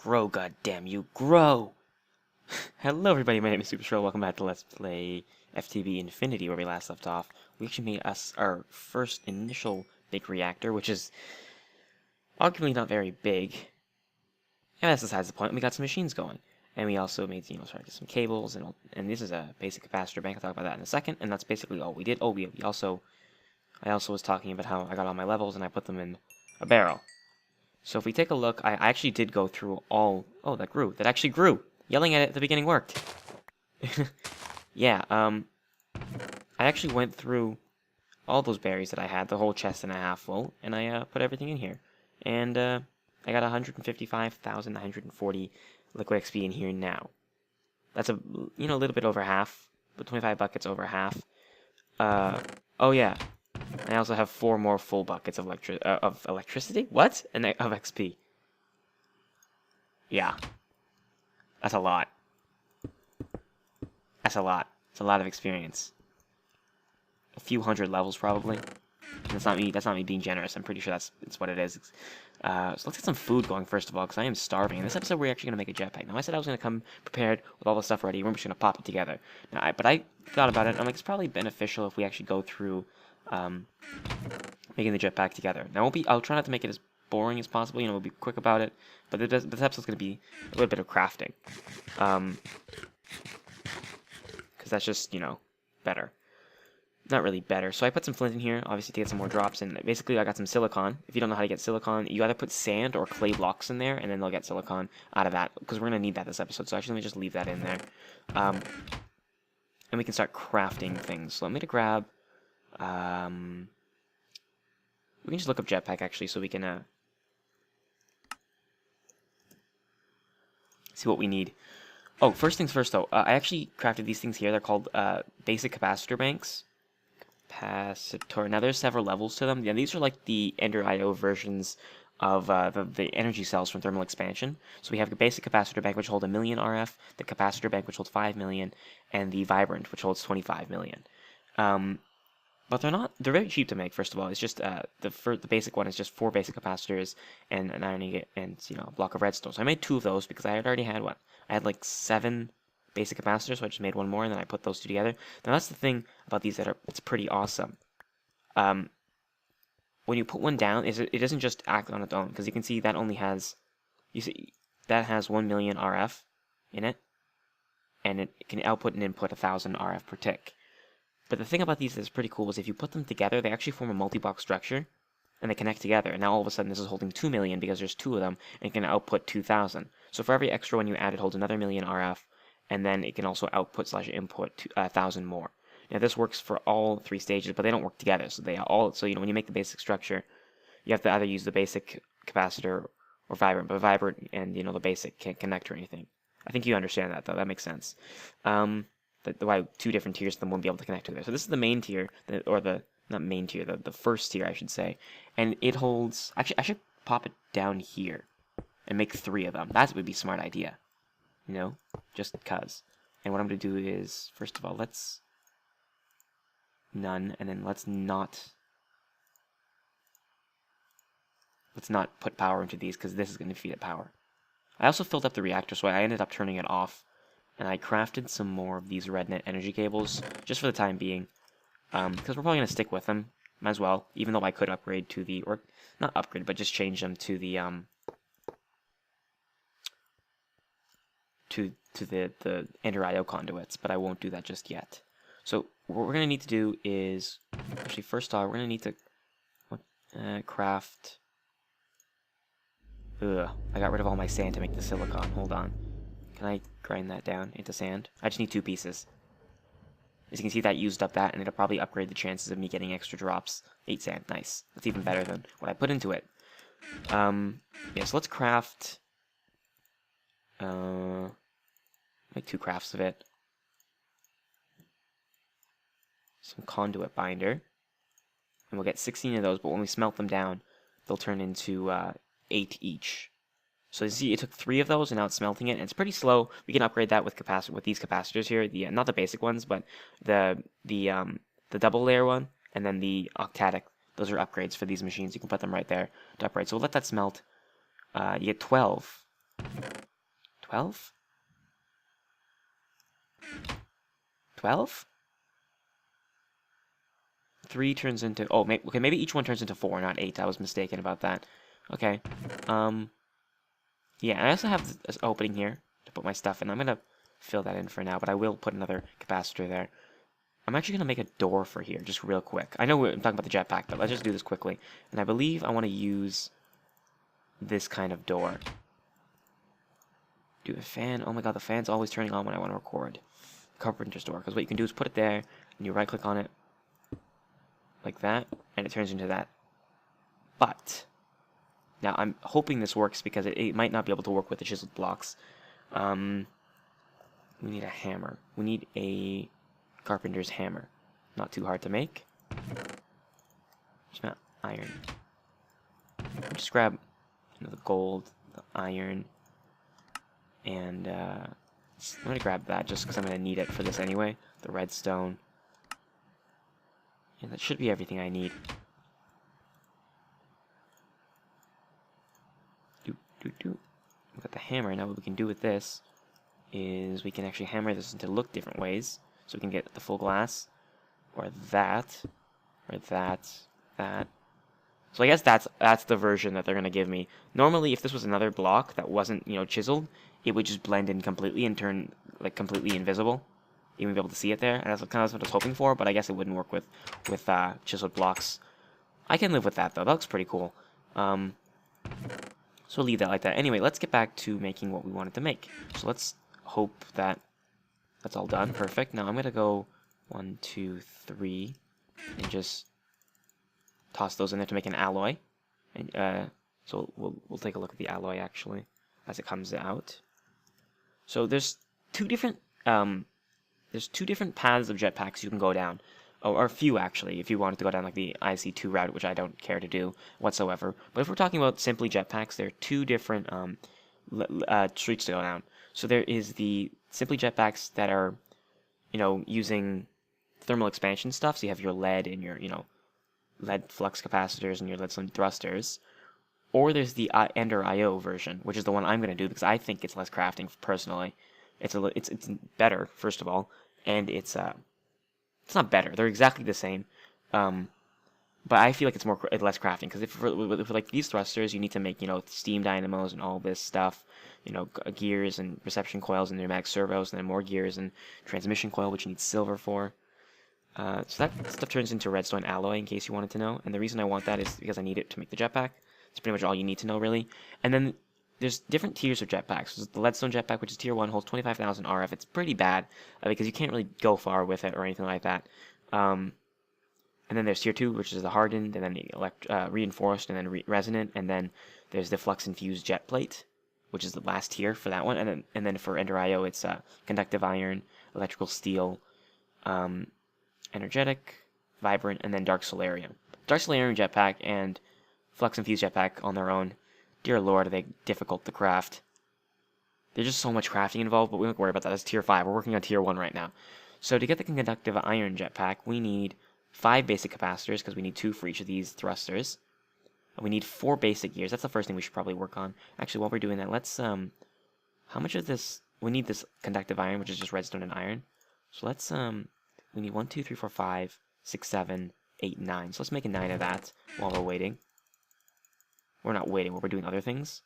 Grow, goddamn you, grow! Hello everybody, my name is Superscrull. Welcome back to Let's Play FTB Infinity, where we last left off. We actually made us our first initial big reactor, which is arguably not very big. And that's besides the point. We got some machines going. And we also made, started to get some cables, and this is a basic capacitor bank. I'll talk about that in a second. And that's basically all we did. Oh, I also was talking about how I got all my levels and I put them in a barrel. So if we take a look, I actually did go through all... Oh, that grew. That actually grew. Yelling at it at the beginning worked. Yeah, I actually went through all those berries that I had, the whole chest and a half full, and I put everything in here. And I got 155,940 liquid XP in here now. That's a little bit over half, but 25 buckets over half. Oh yeah. I also have 4 more full buckets of electricity? What? And of XP. Yeah. That's a lot. That's a lot. It's a lot of experience. A few hundred levels, probably. And that's not me being generous. I'm pretty sure that's what it is. So let's get some food going, first of all, because I am starving. In this episode, we're actually going to make a jetpack. Now, I said I was going to come prepared with all the stuff ready. We're just going to pop it together. Now, but I thought about it. I'm like, it's probably beneficial if we actually go through making the jetpack together. Now, I'll try not to make it as boring as possible. We'll be quick about it. But this episode's going to be a little bit of crafting. Because that's just, better. Not really better. So I put some flint in here, obviously, to get some more drops. And basically, I got some silicon. If you don't know how to get silicon, you either put sand or clay blocks in there, and then they'll get silicon out of that. Because we're going to need that this episode. So actually, let me just leave that in there. And we can start crafting things. So let me to grab... we can just look up jetpack, actually, so we can... see what we need. Oh, first things first, though. I actually crafted these things here. They're called basic capacitor banks. Capacitor. Now, there's several levels to them. Yeah, these are like the Ender IO versions of the energy cells from thermal expansion. So we have the basic capacitor bank, which holds 1 million RF, the capacitor bank, which holds 5 million, and the vibrant, which holds 25 million. But they're very cheap to make, first of all. It's just, the basic one is just 4 basic capacitors and an iron ingot and, a block of redstone. So I made 2 of those because I had already had, I had like 7 basic capacitors, so I just made 1 more and then I put those 2 together. Now that's the thing about these it's pretty awesome. When you put one down, it doesn't just act on its own, because you can see that only has, that has 1 million RF in it, and it can output and input 1,000 RF per tick. But the thing about these that's pretty cool is if you put them together, they actually form a multi-block structure, and they connect together. And now all of a sudden this is holding 2 million because there's 2 of them, and it can output 2,000. So for every extra one you add, it holds another 1 million RF, and then it can also output/input 1,000 more. Now this works for all 3 stages, but they don't work together. So when you make the basic structure, you have to either use the basic capacitor or vibrant. But vibrant and the basic can't connect or anything. I think you understand that, though. That makes sense. Why 2 different tiers of them won't be able to connect to there. So this is the main tier, not main tier, the first tier, I should say. And it holds... Actually, I should pop it down here and make 3 of them. That would be a smart idea. Just because. And what I'm going to do is, first of all, let's... None, and then let's not put power into these, because this is going to feed it power. I also filled up the reactor, so I ended up turning it off. And I crafted some more of these RedNet energy cables, just for the time being. Because we're probably going to stick with them. Might as well, even though I could upgrade to the... Or, not upgrade, but just change them to the... To the Ender IO conduits, but I won't do that just yet. So, what we're going to need to do is... Actually, first off, we're going to need to... craft... Ugh, I got rid of all my sand to make the silicon. Hold on. Can I grind that down into sand? I just need 2 pieces. As you can see, that used up that, and it'll probably upgrade the chances of me getting extra drops. 8 sand, nice. That's even better than what I put into it. Yeah, so let's craft... make 2 crafts of it. Some conduit binder. And we'll get 16 of those, but when we smelt them down, they'll turn into 8 each. So you see, it took 3 of those, and now it's smelting it, and it's pretty slow. We can upgrade that with these capacitors here. Not the basic ones, but the double layer one, and then the octatic. Those are upgrades for these machines. You can put them right there to upgrade. So we'll let that smelt. You get 12 12? 12? 3 turns into... Oh, okay, maybe each one turns into 4, not 8. I was mistaken about that. Okay. Yeah, I also have this opening here to put my stuff in. I'm going to fill that in for now, but I will put another capacitor there. I'm actually going to make a door for here, just real quick. I know I'm talking about the jetpack, but let's just do this quickly. And I believe I want to use this kind of door. Do a fan. Oh my god, the fan's always turning on when I want to record. Carpenter's door, because what you can do is put it there, and you right-click on it, like that, and it turns into that. But now I'm hoping this works because it might not be able to work with the chiseled blocks. We need a hammer. We need a carpenter's hammer. Not too hard to make. It's not iron. I'll just grab the gold, the iron, and I'm going to grab that just because I'm going to need it for this anyway. The redstone. And that should be everything I need. We've got the hammer. Now what we can do with this is we can actually hammer this to look different ways. So we can get the full glass, or that, or that, that. So I guess that's the version that they're going to give me. Normally, if this was another block that wasn't, chiseled, it would just blend in completely and turn, like, completely invisible. You wouldn't be able to see it there, and that's kind of what I was hoping for, but I guess it wouldn't work with chiseled blocks. I can live with that, though. That looks pretty cool. So we'll leave that like that. Anyway, let's get back to making what we wanted to make. So let's hope that that's all done. Perfect. Now I'm going to go 1, 2, 3, and just toss those in there to make an alloy. And so we'll take a look at the alloy, actually, as it comes out. So there's two different paths of jetpacks you can go down, or a few actually, if you wanted to go down like the IC2 route, which I don't care to do whatsoever. But if we're talking about simply jetpacks, there are two different streets to go down. So there is the simply jetpacks that are, using thermal expansion stuff. So you have your lead and your, lead flux capacitors and your lead slung thrusters. Or there's the Ender IO version, which is the one I'm going to do because I think it's less crafting personally. It's better, first of all, and it's not better. They're exactly the same, but I feel like it's less crafting because if for like these thrusters, you need to make steam dynamos and all this stuff, gears and reception coils and pneumatic servos, and then more gears and transmission coil, which you need silver for. So that stuff turns into redstone alloy, in case you wanted to know. And the reason I want that is because I need it to make the jetpack. It's pretty much all you need to know, really. And then there's different tiers of jetpacks. There's the leadstone jetpack, which is tier 1, holds 25,000 RF. It's pretty bad because you can't really go far with it or anything like that. And then there's tier 2, which is the hardened, and then the reinforced, and then resonant. And then there's the flux-infused jet plate, which is the last tier for that one. And then for Ender IO, it's conductive iron, electrical steel, energetic, vibrant, and then dark solarium. Dark solarium jetpack and flux-infused jetpack on their own, dear lord, are they difficult to craft. There's just so much crafting involved, but we don't worry about that. That's tier 5. We're working on tier 1 right now. So to get the conductive iron jetpack, we need 5 basic capacitors, because we need 2 for each of these thrusters. And we need 4 basic gears. That's the first thing we should probably work on. Actually, while we're doing that, let's, how much of this, we need this conductive iron, which is just redstone and iron. So let's, we need 1, 2, 3, 4, 5, 6, 7, 8, 9. So let's make a 9 of that while we're waiting. We're not waiting, we're doing other things.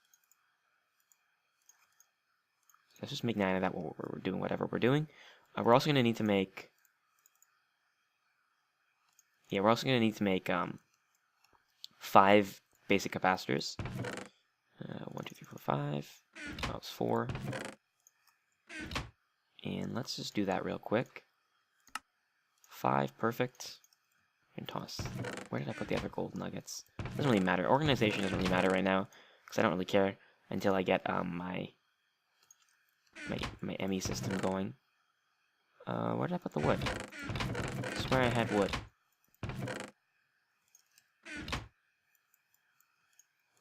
Let's just make 9 of that while we're doing whatever we're doing. We're also going to need to make... Yeah, we're also going to need to make 5 basic capacitors. 1, 2, 3, 4, 5. That was 4. And let's just do that real quick. 5, perfect. And toss. Where did I put the other gold nuggets? Doesn't really matter. Organization doesn't really matter right now because I don't really care until I get my ME system going. Where did I put the wood? I swear I had wood.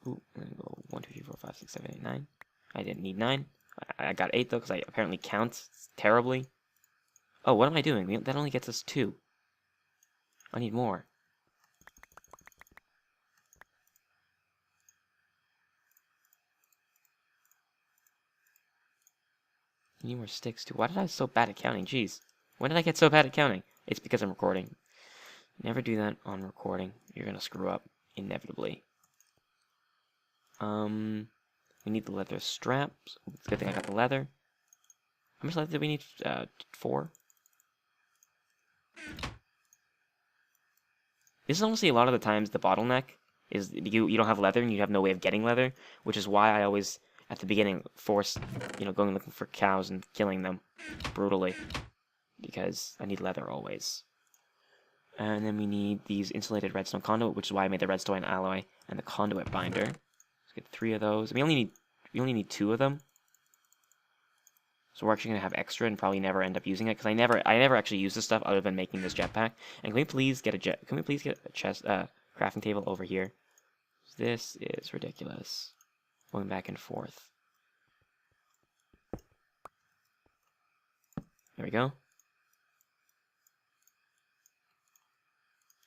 Ooh, I'm gonna go 1, 2, 3, 4, 5, 6, 7, 8, 9. I didn't need 9. I got 8 though because I apparently count terribly. Oh, what am I doing? That only gets us 2. I need more. Need more sticks too. Why did I so bad at counting? Jeez. When did I get so bad at counting? It's because I'm recording. Never do that on recording. You're gonna screw up inevitably. We need the leather straps. It's a good thing I got the leather. How much leather do we need? 4. This is honestly a lot of the times the bottleneck is you don't have leather and you have no way of getting leather, which is why I always at the beginning force going looking for cows and killing them brutally because I need leather always. And then we need these insulated redstone conduit, which is why I made the redstone alloy and the conduit binder. Let's get 3 of those. We only need 2 of them. So we're actually gonna have extra and probably never end up using it because I never actually use this stuff other than making this jetpack. And can we please get a chest crafting table over here? This is ridiculous. Going back and forth. There we go.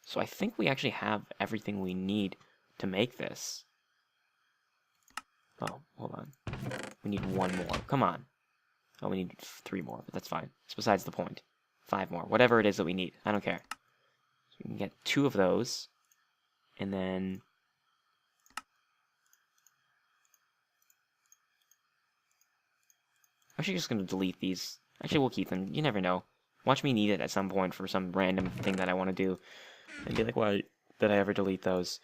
So I think we actually have everything we need to make this. Oh, hold on. We need 1 more. Come on. Oh, we need 3 more, but that's fine. It's besides the point. 5 more. Whatever it is that we need. I don't care. So we can get 2 of those. And then... I'm actually just going to delete these. Actually, we'll keep them. You never know. Watch me need it at some point for some random thing that I want to do. And be like, why did I ever delete those?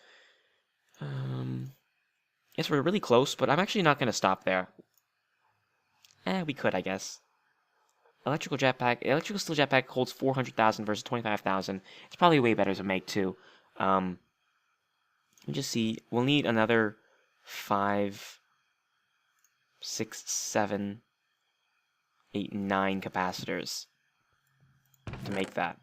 Yes, we're really close, but I'm actually not going to stop there. We could, I guess. Electrical steel jetpack holds 400,000 versus 25,000. It's probably way better to make too. Let me just see. We'll need another 5, 6, 7, 8, 9 capacitors to make that.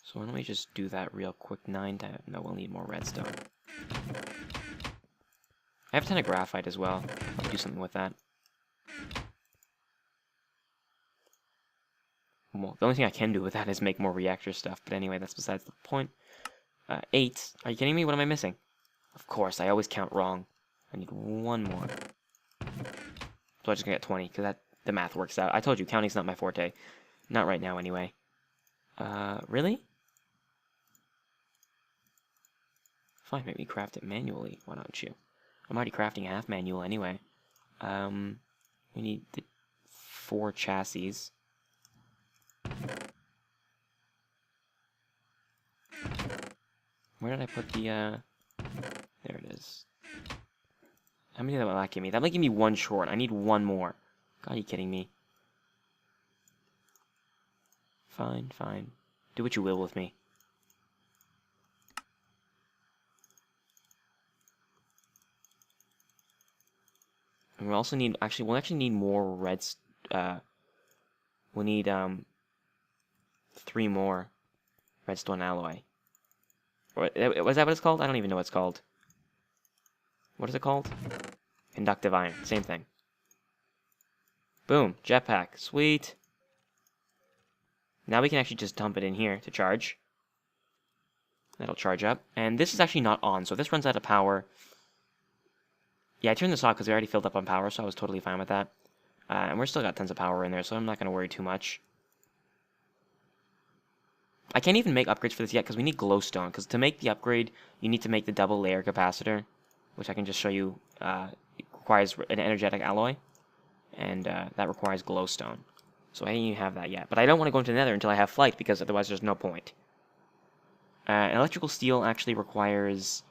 So why don't we just do that real quick? 9 times. No, we'll need more redstone. I have a ton of graphite as well. I'll do something with that. Well, the only thing I can do with that is make more reactor stuff. But anyway, that's besides the point. 8. Are you kidding me? What am I missing? Of course, I always count wrong. I need 1 more. So I'm just gonna get 20, because the math works out. I told you, counting's not my forte. Not right now, anyway. Really? Fine, maybe craft it manually. Why don't you? I'm already crafting half manual anyway. We need the 4 chassis. Where did I put the, There it is. How many will that give me? That might give me 1 short. I need 1 more. God, are you kidding me? Fine, fine. Do what you will with me. And we'll actually need more reds. We'll need 3 more redstone alloy. Was that what it's called? I don't even know what it's called. What is it called? Conductive iron. Same thing. Boom. Jetpack. Sweet. Now we can actually just dump it in here to charge. That'll charge up. And this is actually not on, so if this runs out of power... Yeah, I turned this off because we already filled up on power, so I was totally fine with that. And we're still got tons of power in there, so I'm not going to worry too much. I can't even make upgrades for this yet because we need glowstone. Because to make the upgrade, you need to make the double layer capacitor, which I can just show you. It requires an energetic alloy, and that requires glowstone. So I don't even have that yet. But I don't want to go into the nether until I have flight, because otherwise there's no point. Electrical steel actually requires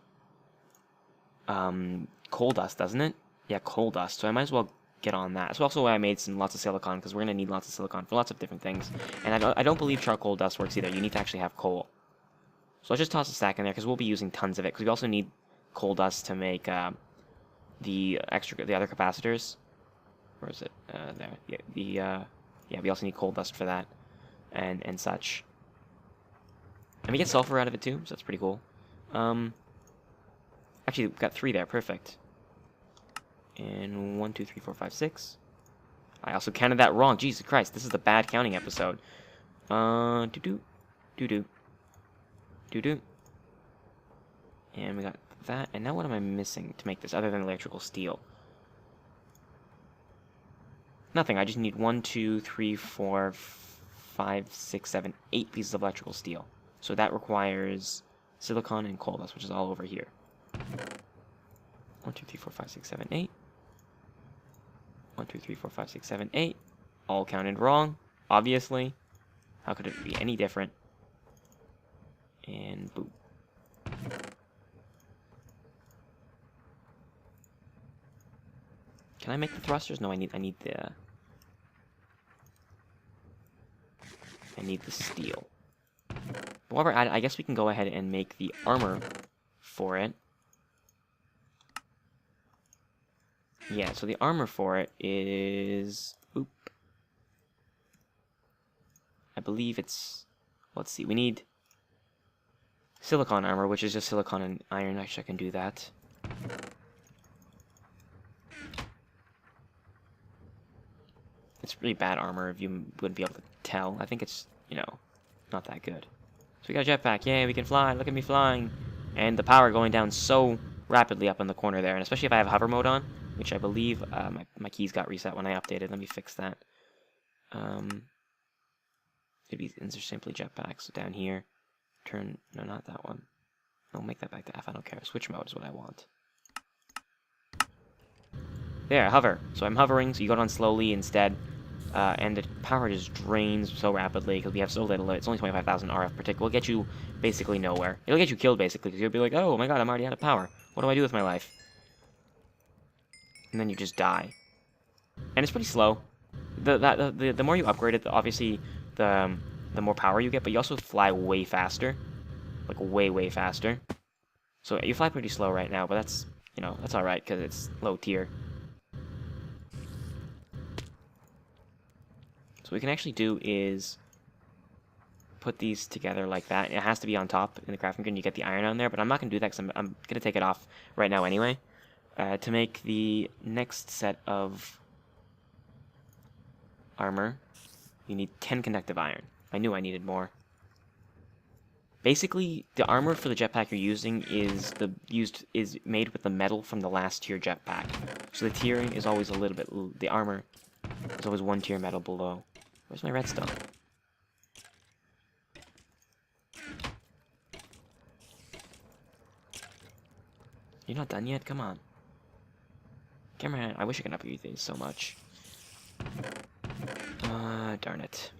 coal dust, doesn't it? Yeah, coal dust. So I might as well get on that. That's also why I made lots of silicon, because we're going to need lots of silicon for lots of different things. And I don't believe charcoal dust works either. You need to actually have coal. So I'll just toss a stack in there, because we'll be using tons of it, because we also need coal dust to make the other capacitors. Where is it? There. Yeah, we also need coal dust for that, and such. And we get sulfur out of it too, so that's pretty cool. Actually, we've got 3 there, perfect. And 1, 2, 3, 4, 5, 6. I also counted that wrong. Jesus Christ, this is a bad counting episode. Doo-doo. Doo-doo. Doo-doo. And we got that. And now what am I missing to make this other than electrical steel? Nothing. I just need 1, 2, 3, 4, 5, 6, 7, 8 pieces of electrical steel. So that requires silicon and coal dust, which is all over here. 1, 2, 3, 4, 5, 6, 7, 8. 1, 2, 3, 4, 5, 6, 7, 8. All counted wrong, obviously. How could it be any different? And boom. Can I make the thrusters? No, I need the steel. However, I guess we can go ahead and make the armor for it. Yeah, so the armor for it is... Oop. I believe it's... Let's see, we need silicon armor, which is just silicon and iron. Actually, I can do that. It's really bad armor if you wouldn't be able to tell. I think it's, you know, not that good. So we got a jetpack. Yay, we can fly. Look at me flying. And the power going down so rapidly up in the corner there. And especially if I have hover mode on, which I believe my keys got reset when I updated. Let me fix that. Maybe these are simply jetpacks. So down here, turn... No, not that one. I'll make that back to F. I don't care. Switch mode is what I want. There, hover. So I'm hovering, so you go down slowly instead. And the power just drains so rapidly because we have so little. It's only 25,000 RF per tick. Will get you basically nowhere. It'll get you killed basically because you'll be like, oh my god, I'm already out of power. What do I do with my life? And then you just die. And it's pretty slow. The more you upgrade it, obviously the more power you get, but you also fly way faster, like way faster. So you fly pretty slow right now, but that's, you know, that's all right because it's low tier. So what we can actually do is put these together like that. It has to be on top in the crafting grid. You get the iron on there, but I'm not going to do that because I'm going to take it off right now anyway. To make the next set of armor, you need 10 conductive iron. I knew I needed more. Basically, the armor for the jetpack you're using is made with the metal from the last tier jetpack. So the tiering is always a little bit. The armor is always one tier metal below. Where's my redstone? You're not done yet? Come on. Camera, I wish I could upgrade these so much. Darn it.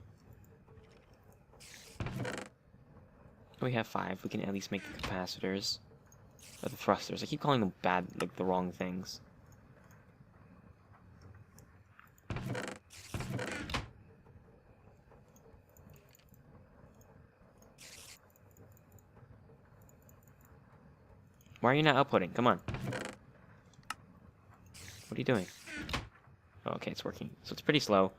We have 5. We can at least make the capacitors. Or the thrusters. I keep calling them bad, like the wrong things. Why are you not outputting? Come on. What are you doing? Oh, okay, it's working. So it's pretty slow.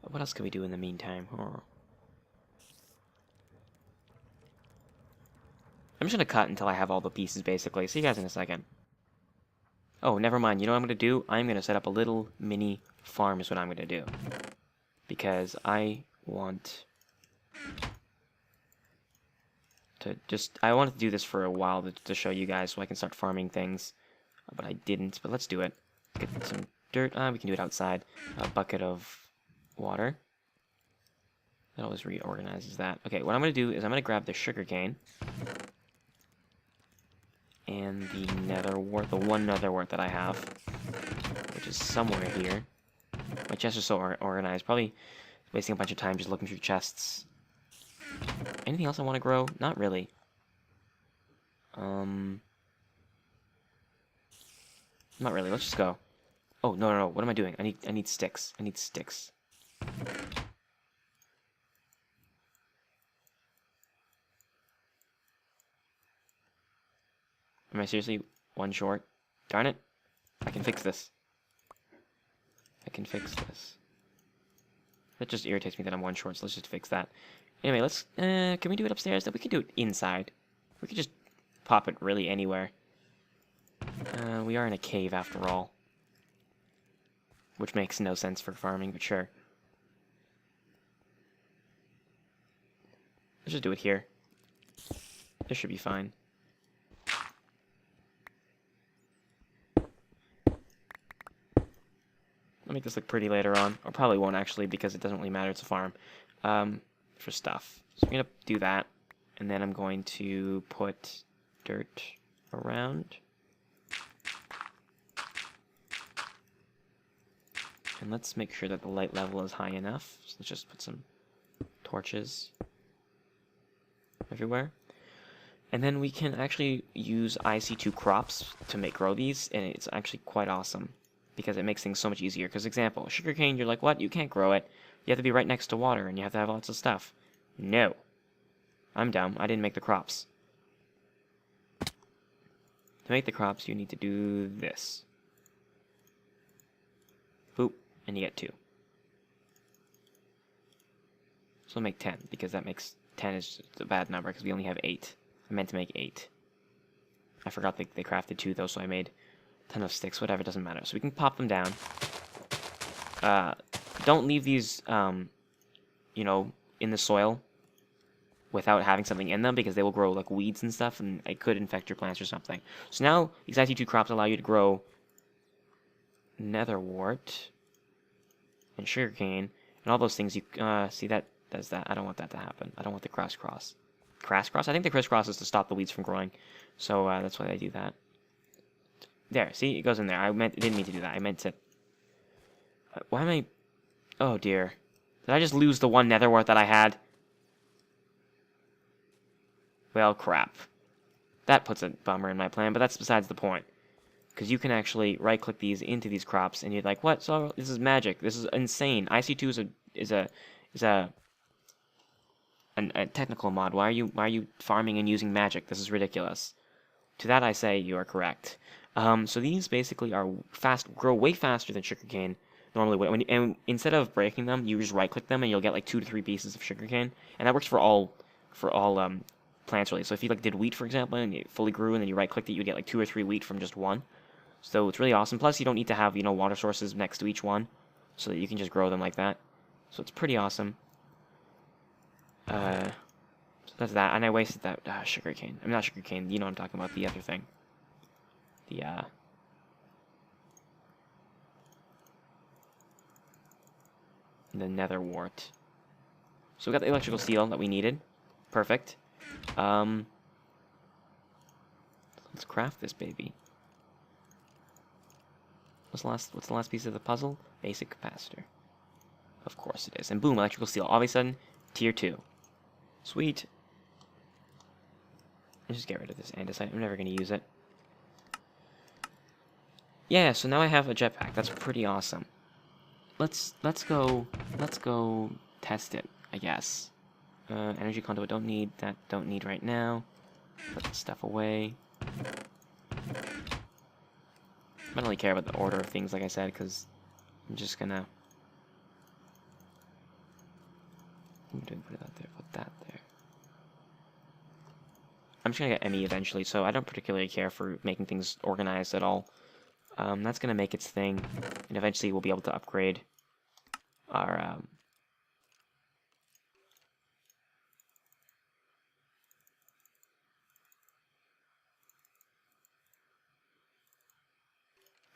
What else can we do in the meantime? Oh. I'm just gonna cut until I have all the pieces, basically. See you guys in a second. Oh, never mind. You know what I'm gonna do? I'm gonna set up a little mini farm is what I'm gonna do. Because I want to I wanted to do this for a while to show you guys so I can start farming things. But I didn't. But let's do it. Let's get some dirt. We can do it outside. A bucket of water. That always reorganizes that. Okay, what I'm going to do is I'm going to grab the sugarcane. And the nether wart, the one nether wart that I have. Which is somewhere here. My chests are so organized. Probably wasting a bunch of time just looking through chests. Anything else I want to grow? Not really. Not really. Let's just go. Oh, no. What am I doing? I need sticks. I need sticks. Am I seriously one short? Darn it. I can fix this. That just irritates me that I'm one short, so let's just fix that. Anyway, let's... can we do it upstairs? We can do it inside. We could just pop it really anywhere. We are in a cave after all. Which makes no sense for farming, but sure. Let's just do it here. This should be fine. I'll make this look pretty later on. Or probably won't actually because it doesn't really matter. It's a farm. For stuff. So I'm going to do that. And then I'm going to put dirt around. And let's make sure that the light level is high enough. So let's just put some torches everywhere. And then we can actually use IC2 crops to grow these, and it's actually quite awesome because it makes things so much easier. Because example, sugarcane, you're like, what? You can't grow it. You have to be right next to water, and you have to have lots of stuff. No. I'm dumb. I didn't make the crops. To make the crops, you need to do this. Boop, and you get 2. So I'll make 10, because that makes 10 is just a bad number, because we only have 8. I meant to make 8. I forgot they crafted 2, though, so I made a ton of sticks. Whatever, doesn't matter. So we can pop them down. Don't leave these, you know, in the soil without having something in them, because they will grow like weeds and stuff, and it could infect your plants or something. So now these IC2 crops allow you to grow netherwort and sugarcane and all those things. You see that does that. I don't want that to happen. I don't want the crisscross. Crisscross? I think the crisscross is to stop the weeds from growing. So that's why I do that. There, see, it goes in there. I didn't mean to do that. I meant to. Why am I? Oh dear. Did I just lose the one netherwort that I had? Well, crap. That puts a bummer in my plan, but that's besides the point. Because you can actually right-click these into these crops, and you're like, what? So this is magic. This is insane. IC2 is a technical mod. Why are you farming and using magic? This is ridiculous. To that I say you are correct. So these basically grow way faster than sugarcane normally would. And instead of breaking them, you just right-click them, and you'll get like 2 to 3 pieces of sugarcane, and that works for all plants really. So if you like did wheat, for example, and it fully grew, and then you right-clicked it, you get like 2 or 3 wheat from just one. So it's really awesome. Plus, you don't need to have water sources next to each one, so that you can just grow them like that. So it's pretty awesome. So that's that, and I wasted that sugarcane. I'm not sugarcane. You know what I'm talking about. The other thing. The netherwort. So we got the electrical steel that we needed. Perfect. Let's craft this baby. What's the last piece of the puzzle? Basic capacitor. Of course it is. And boom, electrical steel. All of a sudden, tier 2. Sweet. I'll just get rid of this andesite. I'm never going to use it. Yeah, so now I have a jetpack. That's pretty awesome. Let's go test it, I guess. Energy conduit, don't need that. Don't need right now. Put the stuff away. I don't really care about the order of things, like I said, because I'm just gonna. I'm gonna put that there. Put that there. I'm just gonna get ME eventually, so I don't particularly care for making things organized at all. That's gonna make its thing, and eventually we'll be able to upgrade our.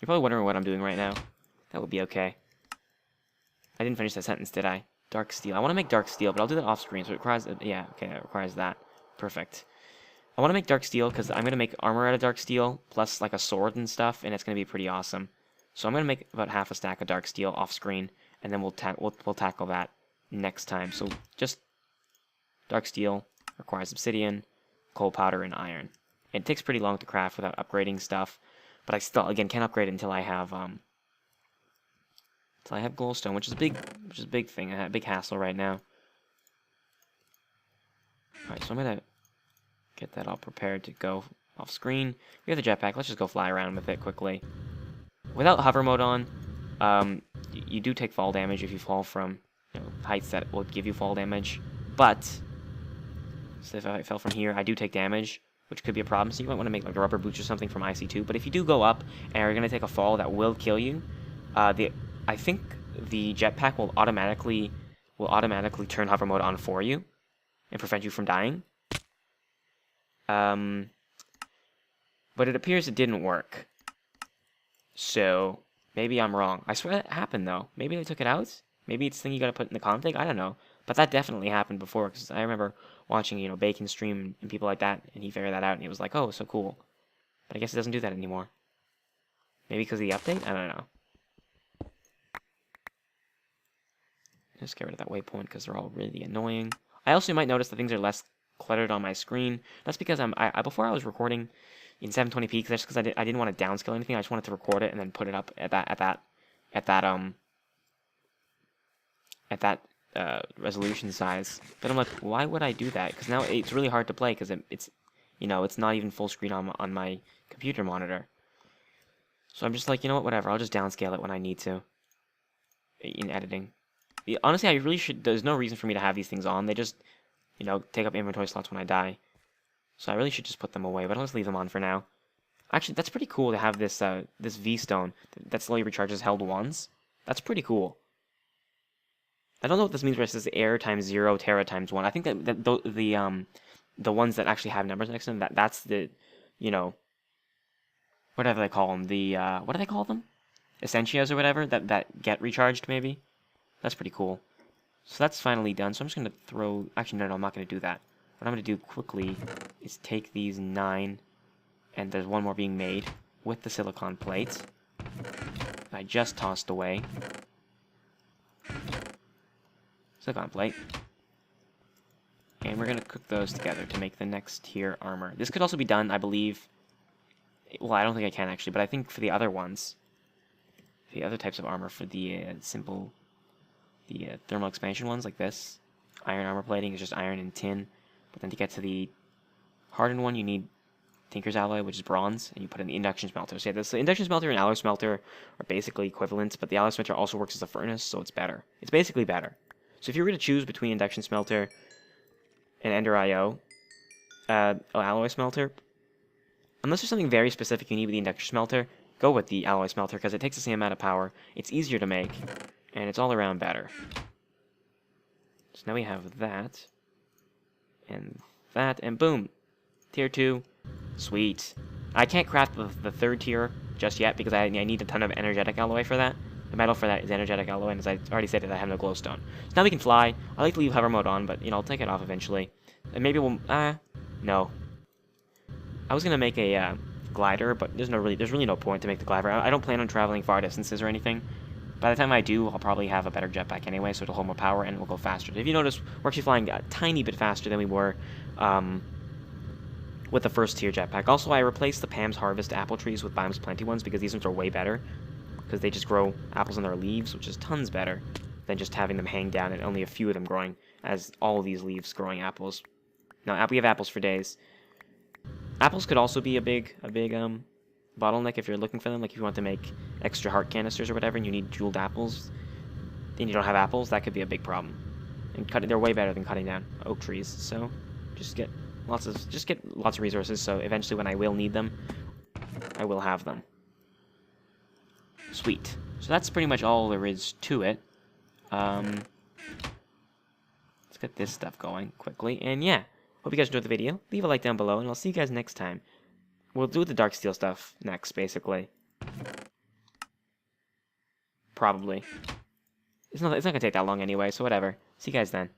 You're probably wondering what I'm doing right now. That would be okay. I didn't finish that sentence, did I? Dark steel. I want to make dark steel, but I'll do that off screen. So it requires. Yeah, okay, it requires that. Perfect. I want to make dark steel because I'm going to make armor out of dark steel, plus like a sword and stuff, and it's going to be pretty awesome. So I'm going to make about half a stack of dark steel off screen, and then we'll tackle that next time. So just dark steel requires obsidian, coal powder, and iron. It takes pretty long to craft without upgrading stuff, but I still, again, can't upgrade it until I have glowstone, which is a big thing, a big hassle right now. All right, so I'm going to get that all prepared to go off screen. We have the jetpack. Let's just go fly around with it quickly. Without hover mode on, you do take fall damage if you fall from heights that will give you fall damage. But so if I fell from here, I do take damage, which could be a problem. So you might want to make like rubber boots or something from IC2. But if you do go up and are going to take a fall that will kill you, I think the jetpack will automatically turn hover mode on for you and prevent you from dying. But it appears it didn't work. So Maybe I'm wrong. I swear that happened, though. Maybe they took it out? Maybe it's the thing you gotta put in the config? I don't know. But that definitely happened before, because I remember watching, Bacon stream and people like that, and he figured that out, and he was like, oh, so cool. But I guess it doesn't do that anymore. Maybe because of the update? I don't know. Just get rid of that waypoint, because they're all really annoying. I also might notice that things are less cluttered on my screen. That's because before I was recording in 720p, just because I didn't want to downscale anything. I just wanted to record it and then put it up at that resolution size. But I'm like, why would I do that? Because now it's really hard to play because it's not even full screen on my computer monitor. So I'm just like, whatever. I'll just downscale it when I need to in editing. Honestly, I really should. There's no reason for me to have these things on. They just, take up inventory slots when I die. So I really should just put them away, but I'll just leave them on for now. Actually, that's pretty cool to have this this V-stone that slowly recharges held ones. That's pretty cool. I don't know what this means where it says air times 0, Terra times 1. I think that the ones that actually have numbers next to them, that's the, whatever they call them. The, what do they call them? Essentias or whatever, that get recharged, maybe? That's pretty cool. So that's finally done. So I'm just going to throw... Actually, no, I'm not going to do that. What I'm going to do quickly is take these 9, and there's one more being made, with the silicon plate. I just tossed away. Silicon plate. And we're going to cook those together to make the next tier armor. This could also be done, I believe... Well, I don't think I can, actually, but I think for the other ones, the other types of armor, for the simple... The thermal expansion ones, like this, iron armor plating is just iron and tin. But then to get to the hardened one, you need Tinker's Alloy, which is bronze, and you put in the induction smelter. So yeah, the induction smelter and alloy smelter are basically equivalent, but the alloy smelter also works as a furnace, so it's better. It's basically better. So if you were to choose between induction smelter and Ender IO, alloy smelter, unless there's something very specific you need with the induction smelter, go with the alloy smelter, because it takes the same amount of power, it's easier to make, and it's all around better. So now we have that, and boom! Tier 2. Sweet. I can't craft the third tier just yet, because I need a ton of energetic alloy for that. The metal for that is energetic alloy, and as I already said, I have no glowstone. So now we can fly. I like to leave hover mode on, but, I'll take it off eventually. And maybe we'll... no. I was gonna make a glider, but there's really no point to make the glider. I don't plan on traveling far distances or anything. By the time I do, I'll probably have a better jetpack anyway, so it'll hold more power and we'll go faster. If you notice, we're actually flying a tiny bit faster than we were with the first tier jetpack. Also, I replaced the Pam's Harvest apple trees with Bime's Plenty ones because these ones are way better. Because they just grow apples on their leaves, which is tons better than just having them hang down and only a few of them growing, as all of these leaves growing apples. Now, we have apples for days. Apples could also be a big bottleneck if you're looking for them. Like if you want to make extra heart canisters or whatever, and you need jeweled apples, and you don't have apples, that could be a big problem. And they're way better than cutting down oak trees. So just get lots of resources. So eventually, when I will need them, I will have them. Sweet. So that's pretty much all there is to it. Let's get this stuff going quickly. And yeah, hope you guys enjoyed the video. Leave a like down below, and I'll see you guys next time. We'll do the dark steel stuff next, basically. Probably. It's not gonna take that long anyway, so whatever. See you guys then.